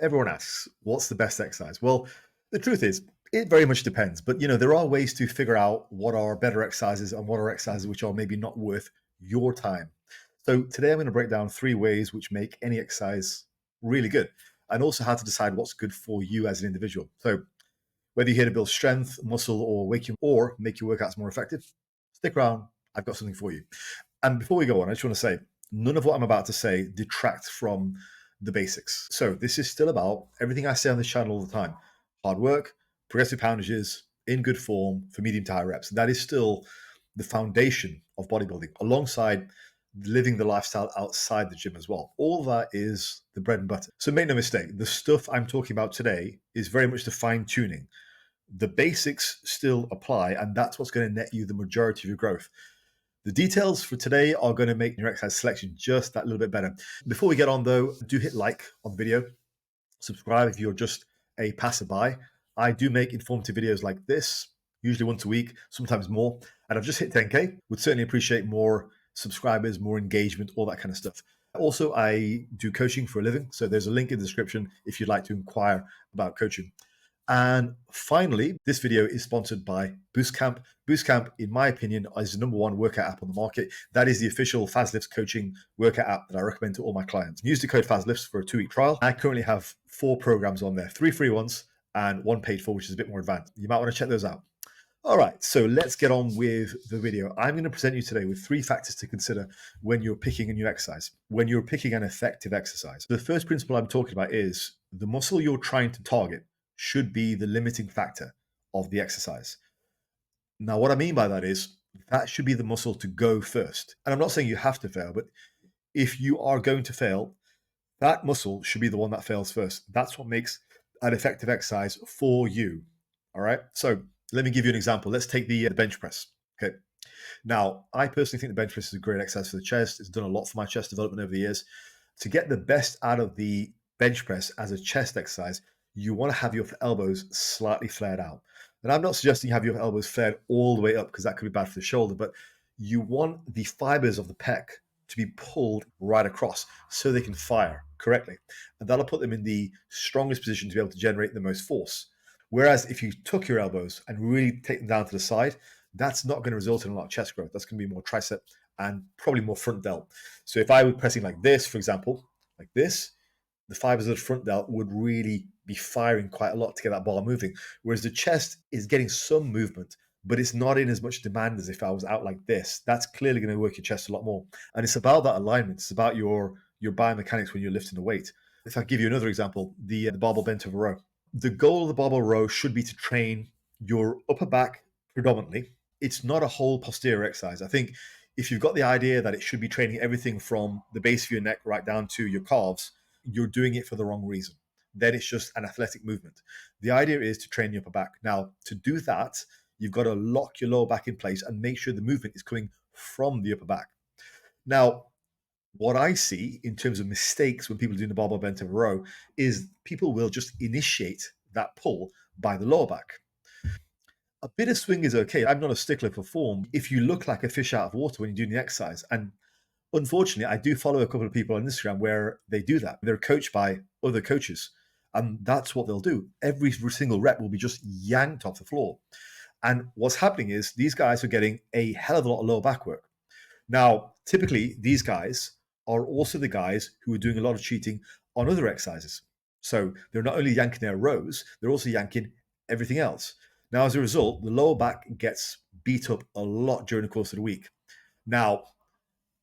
Everyone asks, what's the best exercise? Well, the truth is, it very much depends. But there are ways to figure out what are better exercises and what are exercises which are maybe not worth your time. So today I'm going to break down 3 ways which make any exercise really good, and also how to decide what's good for you as an individual. So whether you're here to build strength, muscle, or make your workouts more effective, stick around. I've got something for you. And before we go on, I just want to say, none of what I'm about to say detracts from the basics. So this is still about everything I say on this channel all the time. Hard work, progressive poundages, in good form for medium to high reps. That is still the foundation of bodybuilding, alongside living the lifestyle outside the gym as well. All that is the bread and butter. So make no mistake, the stuff I'm talking about today is very much the fine tuning. The basics still apply, and that's what's going to net you the majority of your growth. The details for today are going to make your exercise selection just that little bit better. Before we get on though, do hit like on the video, subscribe if you're just a passerby. I do make informative videos like this, usually once a week, sometimes more, and I've just hit 10K. Would certainly appreciate more subscribers, more engagement, all that kind of stuff. Also, I do coaching for a living, so there's a link in the description if you'd like to inquire about coaching. And finally, this video is sponsored by Boostcamp. Boostcamp, in my opinion, is the #1 workout app on the market. That is the official Fazlifts coaching workout app that I recommend to all my clients. Use the code Fazlifts for a 2-week trial. I currently have 4 programs on there, 3 free ones and 1 paid for, which is a bit more advanced. You might want to check those out. All right, so let's get on with the video. I'm going to present you today with 3 factors to consider when you're picking a new exercise, when you're picking an effective exercise. The first principle I'm talking about is the muscle you're trying to target should be the limiting factor of the exercise. Now, what I mean by that is that should be the muscle to go first. And I'm not saying you have to fail, but if you are going to fail, that muscle should be the one that fails first. That's what makes an effective exercise for you. All right. So let me give you an example. Let's take the bench press. Okay. Now, I personally think the bench press is a great exercise for the chest. It's done a lot for my chest development over the years. To get the best out of the bench press as a chest exercise, you want to have your elbows slightly flared out. And I'm not suggesting you have your elbows flared all the way up because that could be bad for the shoulder, but you want the fibers of the pec to be pulled right across so they can fire correctly. And that'll put them in the strongest position to be able to generate the most force. Whereas if you tuck your elbows and really take them down to the side, that's not going to result in a lot of chest growth. That's going to be more tricep and probably more front delt. So if I were pressing like this, for example, like this, the fibers of the front delt would really be firing quite a lot to get that bar moving. Whereas the chest is getting some movement, but it's not in as much demand as if I was out like this. That's clearly going to work your chest a lot more. And it's about that alignment. It's about your biomechanics when you're lifting the weight. If I give you another example, the barbell bent over row. The goal of the barbell row should be to train your upper back predominantly. It's not a whole posterior exercise. I think if you've got the idea that it should be training everything from the base of your neck right down to your calves, you're doing it for the wrong reason. Then it's just an athletic movement. The idea is to train your upper back. Now, to do that, you've got to lock your lower back in place and make sure the movement is coming from the upper back. Now, what I see in terms of mistakes when people are doing the barbell bent over row is people will just initiate that pull by the lower back. A bit of swing is okay. I'm not a stickler for form. If you look like a fish out of water when you're doing the exercise, and unfortunately, I do follow a couple of people on Instagram where they do that. They're coached by other coaches, and that's what they'll do. Every single rep will be just yanked off the floor. And what's happening is these guys are getting a hell of a lot of lower back work. Now, typically, these guys are also the guys who are doing a lot of cheating on other exercises. So they're not only yanking their rows, they're also yanking everything else. Now, as a result, the lower back gets beat up a lot during the course of the week. Now,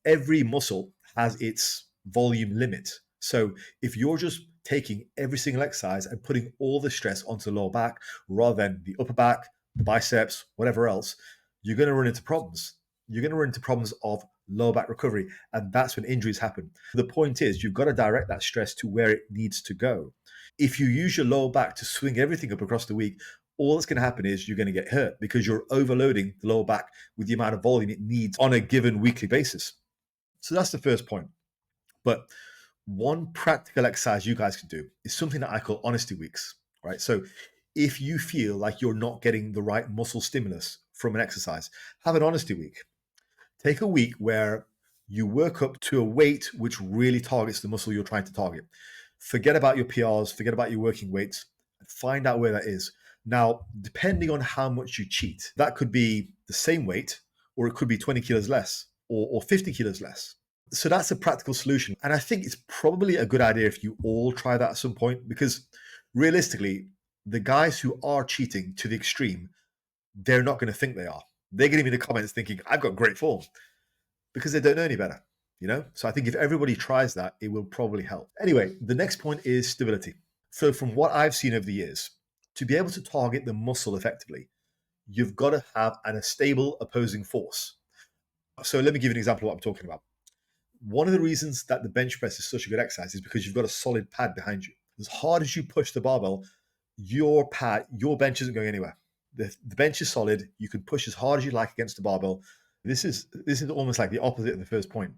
every muscle has its volume limit. So if you're just taking every single exercise and putting all the stress onto the lower back rather than the upper back, the biceps, whatever else, you're going to run into problems. You're going to run into problems of lower back recovery, and that's when injuries happen. The point is, you've got to direct that stress to where it needs to go. If you use your lower back to swing everything up across the week, all that's going to happen is you're going to get hurt because you're overloading the lower back with the amount of volume it needs on a given weekly basis. So that's the first point. But one practical exercise you guys can do is something that I call honesty weeks, right? So if you feel like you're not getting the right muscle stimulus from an exercise, have an honesty week. Take a week where you work up to a weight which really targets the muscle you're trying to target. Forget about your PRs, forget about your working weights, find out where that is. Now, depending on how much you cheat, that could be the same weight, or it could be 20 kilos less, or 50 kilos less. So that's a practical solution. And I think it's probably a good idea if you all try that at some point, because realistically, the guys who are cheating to the extreme, they're not going to think they are. They're going to be in the comments thinking, I've got great form, because they don't know any better, you know? So I think if everybody tries that, it will probably help. Anyway, the next point is stability. So from what I've seen over the years, to be able to target the muscle effectively, you've got to have a stable opposing force. So let me give you an example of what I'm talking about. One of the reasons that the bench press is such a good exercise is because you've got a solid pad behind you. As hard as you push the barbell, your bench isn't going anywhere. The bench is solid. You can push as hard as you like against the barbell. This is almost like the opposite of the first point.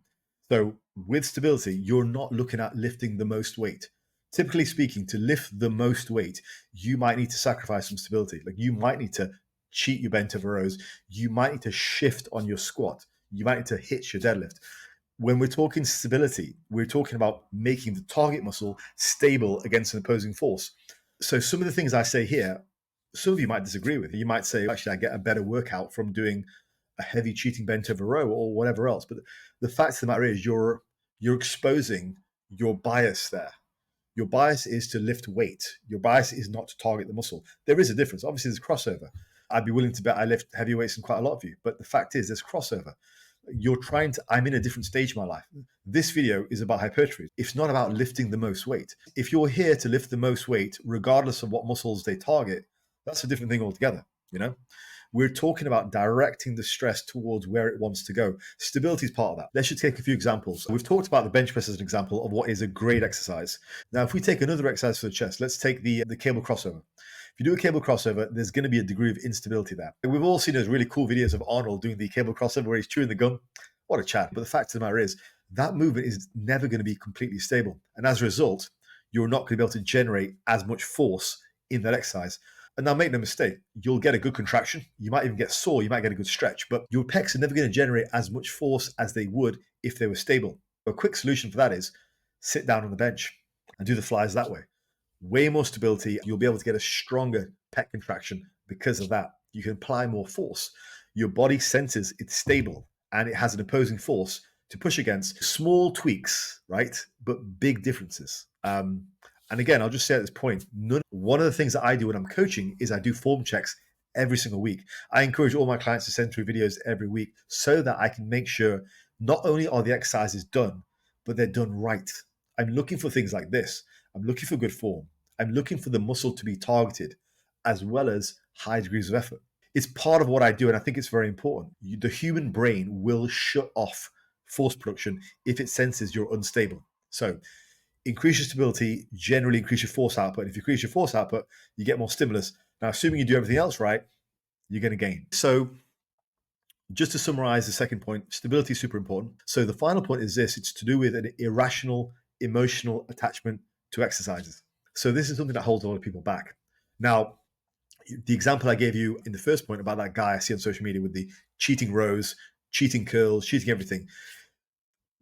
So with stability, you're not looking at lifting the most weight. Typically speaking, to lift the most weight, you might need to sacrifice some stability. Like you might need to cheat your bent over rows. You might need to shift on your squat. You might need to hitch your deadlift. When we're talking stability, we're talking about making the target muscle stable against an opposing force. So some of the things I say here, some of you might disagree with. You might say, actually, I get a better workout from doing a heavy cheating bent over row or whatever else. But the fact of the matter is you're exposing your bias there. Your bias is to lift weight. Your bias is not to target the muscle. There is a difference. Obviously, there's crossover. I'd be willing to bet I lift heavy weights in quite a lot of you. But the fact is there's crossover. I'm in a different stage of my life. This video is about hypertrophy. It's not about lifting the most weight. If you're here to lift the most weight, regardless of what muscles they target, that's a different thing altogether, you know? We're talking about directing the stress towards where it wants to go. Stability is part of that. Let's just take a few examples. We've talked about the bench press as an example of what is a great exercise. Now, if we take another exercise for the chest, let's take the cable crossover. If you do a cable crossover, there's going to be a degree of instability there. We've all seen those really cool videos of Arnold doing the cable crossover where he's chewing the gum. What a chat. But the fact of the matter is, that movement is never going to be completely stable. And as a result, you're not going to be able to generate as much force in that exercise. And now make no mistake, you'll get a good contraction. You might even get sore. You might get a good stretch. But your pecs are never going to generate as much force as they would if they were stable. A quick solution for that is sit down on the bench and do the flies that way. Way more stability. You'll be able to get a stronger pec contraction because of that. You can apply more force. Your body senses it's stable and it has an opposing force to push against. Small tweaks, right? But big differences. And again, I'll just say at this point, one of the things that I do when I'm coaching is I do form checks every single week. I encourage all my clients to send through videos every week so that I can make sure not only are the exercises done, but they're done right. I'm looking for things like this. I'm looking for good form. I'm looking for the muscle to be targeted, as well as high degrees of effort. It's part of what I do, and I think it's very important. The human brain will shut off force production if it senses you're unstable. So increase your stability, generally increase your force output. And if you increase your force output, you get more stimulus. Now, assuming you do everything else right, you're going to gain. So just to summarize the second point, stability is super important. So the final point is this: it's to do with an irrational emotional attachment to exercises. So this is something that holds a lot of people back. Now, the example I gave you in the first point about that guy I see on social media with the cheating rows, cheating curls, cheating everything.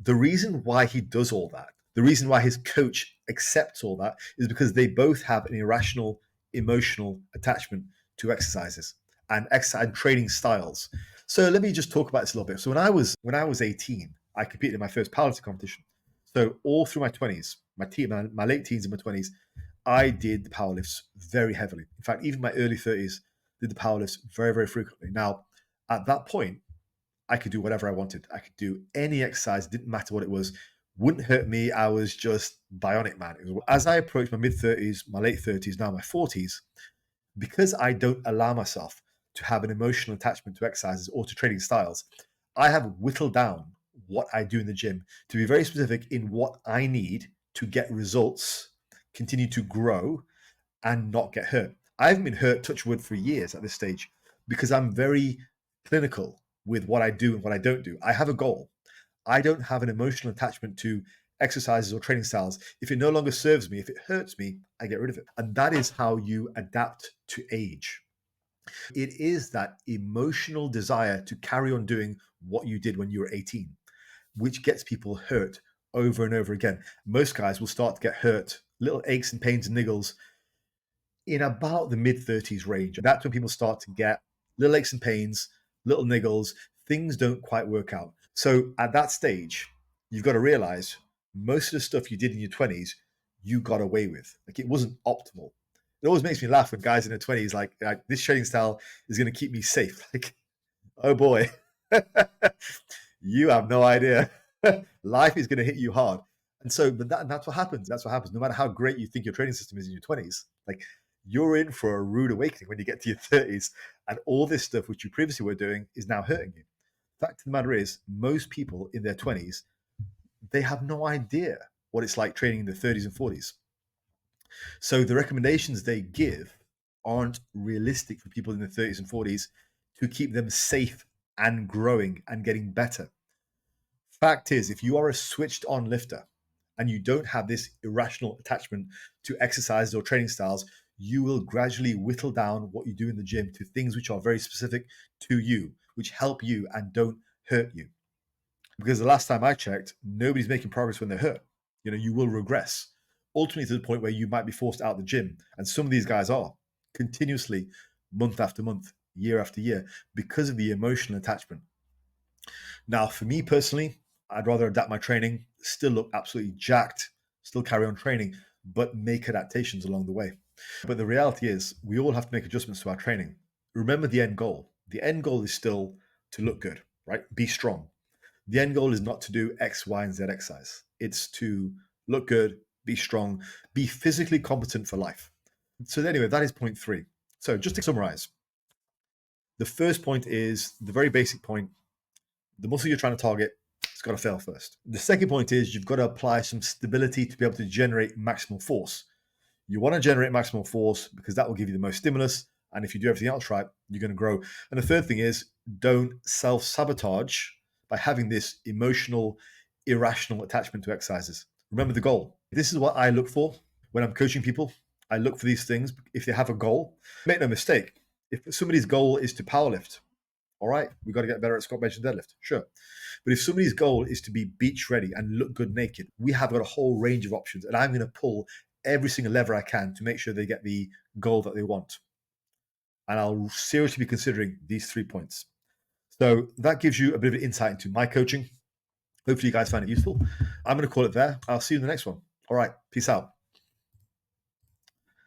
The reason why he does all that, the reason why his coach accepts all that is because they both have an irrational emotional attachment to exercises and exercise and training styles. So let me just talk about this a little bit. So when I was 18, I competed in my first powerlifting competition. So all through my 20s, my late teens and my 20s, I did the powerlifts very heavily. In fact, even my early 30s, did the powerlifts very, very frequently. Now, at that point, I could do whatever I wanted. I could do any exercise, didn't matter what it was, wouldn't hurt me. I was just bionic, man. As I approach my mid-30s, my late 30s, now my 40s, because I don't allow myself to have an emotional attachment to exercises or to training styles, I have whittled down what I do in the gym to be very specific in what I need to get results, continue to grow, and not get hurt. I haven't been hurt, touch wood, for years at this stage because I'm very clinical with what I do and what I don't do. I have a goal. I don't have an emotional attachment to exercises or training styles. If it no longer serves me, if it hurts me, I get rid of it. And that is how you adapt to age. It is that emotional desire to carry on doing what you did when you were 18, which gets people hurt over and over again. Most guys will start to get hurt little aches and pains and niggles in about the mid 30s range. That's when people start to get little aches and pains, little niggles, things don't quite work out. So at that stage, you've got to realize most of the stuff you did in your 20s, you got away with. Like it wasn't optimal. It always makes me laugh when guys in their 20s, like this training style is going to keep me safe. Like, oh boy, you have no idea. Life is going to hit you hard. And so, that's what happens. That's what happens. No matter how great you think your training system is in your 20s, like you're in for a rude awakening when you get to your 30s. And all this stuff which you previously were doing is now hurting you. Fact of the matter is, most people in their 20s, they have no idea what it's like training in their 30s and 40s. So the recommendations they give aren't realistic for people in their 30s and 40s to keep them safe and growing and getting better. Fact is, if you are a switched on lifter and you don't have this irrational attachment to exercises or training styles, you will gradually whittle down what you do in the gym to things which are very specific to you, which help you and don't hurt you. Because the last time I checked, nobody's making progress when they're hurt. You will regress, ultimately to the point where you might be forced out of the gym. And some of these guys are continuously, month after month, year after year, because of the emotional attachment. Now, for me personally, I'd rather adapt my training, still look absolutely jacked, still carry on training, but make adaptations along the way. But the reality is, we all have to make adjustments to our training. Remember the end goal. The end goal is still to look good, right? Be strong. The end goal is not to do X, Y, and Z exercise. It's to look good, be strong, be physically competent for life. So anyway, that is point 3. So just to summarize, the first point is the very basic point. The muscle you're trying to target, it's got to fail first. The second point is you've got to apply some stability to be able to generate maximal force. You want to generate maximal force because that will give you the most stimulus. And if you do everything else right, you're going to grow. And the third thing is don't self-sabotage by having this emotional, irrational attachment to exercises. Remember the goal. This is what I look for when I'm coaching people. I look for these things. If they have a goal, make no mistake. If somebody's goal is to powerlift, all right, we've got to get better at squat, bench, and deadlift. Sure. But if somebody's goal is to be beach ready and look good naked, we have got a whole range of options. And I'm going to pull every single lever I can to make sure they get the goal that they want. And I'll seriously be considering these 3 points. So that gives you a bit of an insight into my coaching. Hopefully you guys find it useful. I'm going to call it there. I'll see you in the next one. All right. Peace out.